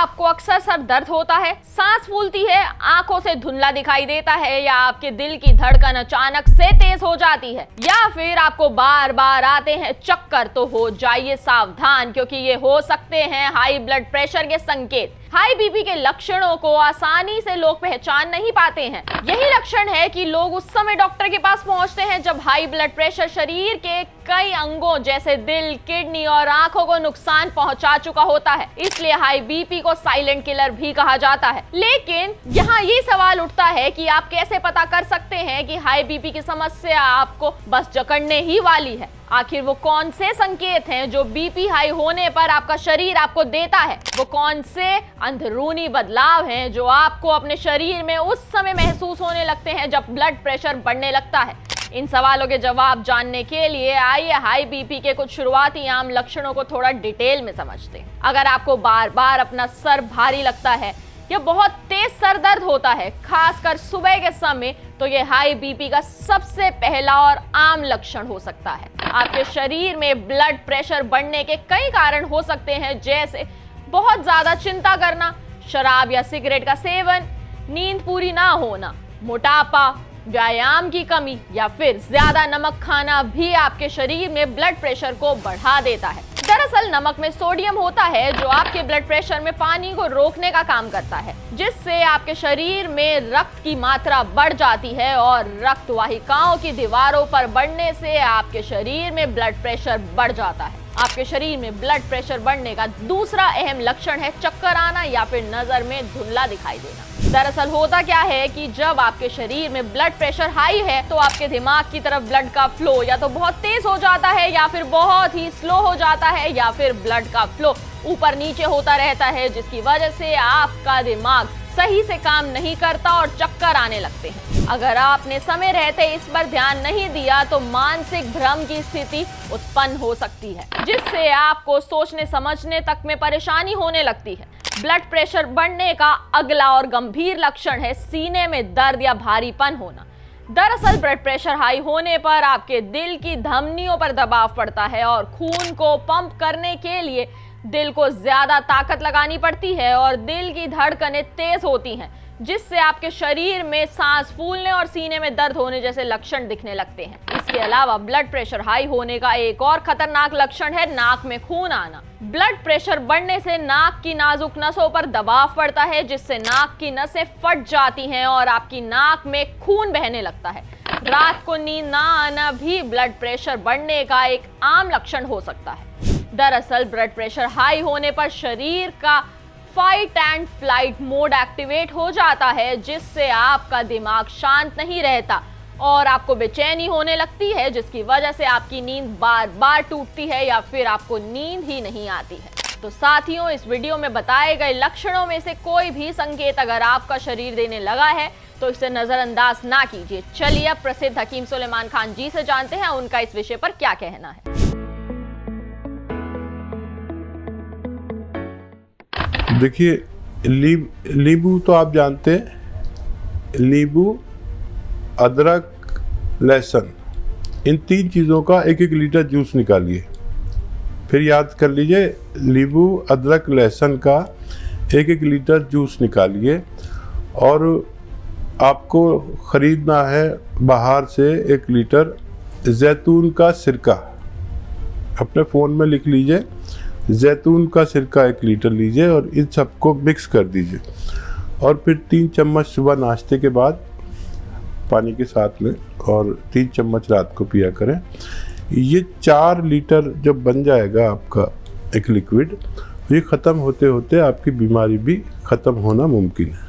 आपको अक्सर सर दर्द होता है, सांस फूलती है, आंखों से धुंधला दिखाई देता है, या आपके दिल की धड़कन अचानक से तेज हो जाती है, या फिर आपको बार बार आते हैं चक्कर, तो हो जाइए सावधान, क्योंकि ये हो सकते हैं हाई ब्लड प्रेशर के संकेत। हाई बीपी के लक्षणों को आसानी से लोग पहचान नहीं पाते हैं। यही लक्षण है कि लोग उस समय डॉक्टर के पास पहुंचते हैं जब हाई ब्लड प्रेशर शरीर के कई अंगों जैसे दिल, किडनी और आंखों को नुकसान पहुंचा चुका होता है। इसलिए हाई बीपी को साइलेंट किलर भी कहा जाता है। लेकिन यहाँ ये सवाल उठता है कि आप कैसे पता कर सकते हैं कि हाई बीपी की समस्या आपको बस जकड़ने ही वाली है। आखिर वो कौन से संकेत हैं जो बीपी हाई होने पर आपका शरीर आपको देता है? वो कौन से अंदरूनी बदलाव हैं जो आपको अपने शरीर में उस समय महसूस होने लगते हैं जब ब्लड प्रेशर बढ़ने लगता है? इन सवालों के जवाब जानने के लिए आइए हाई बीपी के कुछ शुरुआती आम लक्षणों को थोड़ा डिटेल में समझते हैं। अगर आपको बार बार अपना सर भारी लगता है या बहुत तेज सर दर्द होता है, खासकर सुबह के समय, तो ये हाई बीपी का सबसे पहला और आम लक्षण हो सकता है। आपके शरीर में ब्लड प्रेशर बढ़ने के कई कारण हो सकते हैं, जैसे बहुत ज्यादा चिंता करना, शराब या सिगरेट का सेवन, नींद पूरी ना होना, मोटापा, व्यायाम की कमी या फिर ज्यादा नमक खाना भी आपके शरीर में ब्लड प्रेशर को बढ़ा देता है। दरअसल नमक में सोडियम होता है जो आपके ब्लड प्रेशर में पानी को रोकने का काम करता है, जिससे आपके शरीर में रक्त की मात्रा बढ़ जाती है और रक्त वाहिकाओं की दीवारों पर बढ़ने से आपके शरीर में ब्लड प्रेशर बढ़ जाता है। आपके शरीर में ब्लड प्रेशर बढ़ने का दूसरा अहम लक्षण है चक्कर आना या फिर नजर में धुंधला दिखाई देना। दरअसल होता क्या है कि जब आपके शरीर में ब्लड प्रेशर हाई है तो आपके दिमाग की तरफ ब्लड का फ्लो या तो बहुत तेज हो जाता है या फिर बहुत ही स्लो हो जाता है, या फिर ब्लड का फ्लो ऊपर नीचे होता रहता है, जिसकी वजह से आपका दिमाग सही से काम नहीं करता और चक्कर आने लगते हैं। अगर आपने समय रहते इस पर ध्यान नहीं दिया तो मानसिक भ्रम की स्थिति उत्पन्न हो सकती है, जिससे आपको सोचने समझने तक में परेशानी होने लगती है। ब्लड प्रेशर बढ़ने का अगला और गंभीर लक्षण है सीने में दर्द या भारीपन होना। दरअसल ब्लड प्रेशर हाई होने पर आपके दिल की धमनियों पर दबाव पड़ता है और खून को पंप करने के लिए दिल को ज्यादा ताकत लगानी पड़ती है और दिल की धड़कनें तेज होती हैं, जिससे आपके शरीर में सांस फूलने और सीने में दर्द होने जैसे लक्षण दिखने लगते हैं। इसके अलावा ब्लड प्रेशर हाई होने का एक और खतरनाक लक्षण है नाक में खून आना। ब्लड प्रेशर बढ़ने से नाक की नाजुक नसों पर दबाव पड़ता है, जिससे नाक की नसें फट जाती हैं और आपकी नाक में खून बहने लगता है। रात को नींद ना आना भी ब्लड प्रेशर बढ़ने का एक आम लक्षण हो सकता है। दरअसल ब्लड प्रेशर हाई होने पर शरीर का fight and flight mode activate हो जाता है, जिससे आपका दिमाग शांत नहीं रहता और आपको बेचैनी होने लगती है, जिसकी वजह से आपकी नींद बार बार टूटती है या फिर आपको नींद ही नहीं आती है। तो साथियों, इस वीडियो में बताए गए लक्षणों में से कोई भी संकेत अगर आपका शरीर देने लगा है तो इसे नजरअंदाज ना कीजिए। चलिए अब प्रसिद्ध हकीम सुलेमान खान जी से जानते हैं उनका इस विषय पर क्या कहना है। देखिए, नींबू तो आप जानते हैं, नींबू, अदरक, लहसुन, इन 3 चीज़ों का 1-1 लीटर जूस निकालिए। फिर याद कर लीजिए, नींबू, अदरक, लहसुन का 1-1 लीटर जूस निकालिए और आपको ख़रीदना है बाहर से 1 लीटर जैतून का सिरका। अपने फ़ोन में लिख लीजिए, जैतून का सिरका 1 लीटर लीजिए और इन सबको मिक्स कर दीजिए और फिर 3 चम्मच सुबह नाश्ते के बाद पानी के साथ में और 3 चम्मच रात को पिया करें। ये 4 लीटर जब बन जाएगा आपका एक लिक्विड, ये ख़त्म होते होते आपकी बीमारी भी ख़त्म होना मुमकिन है।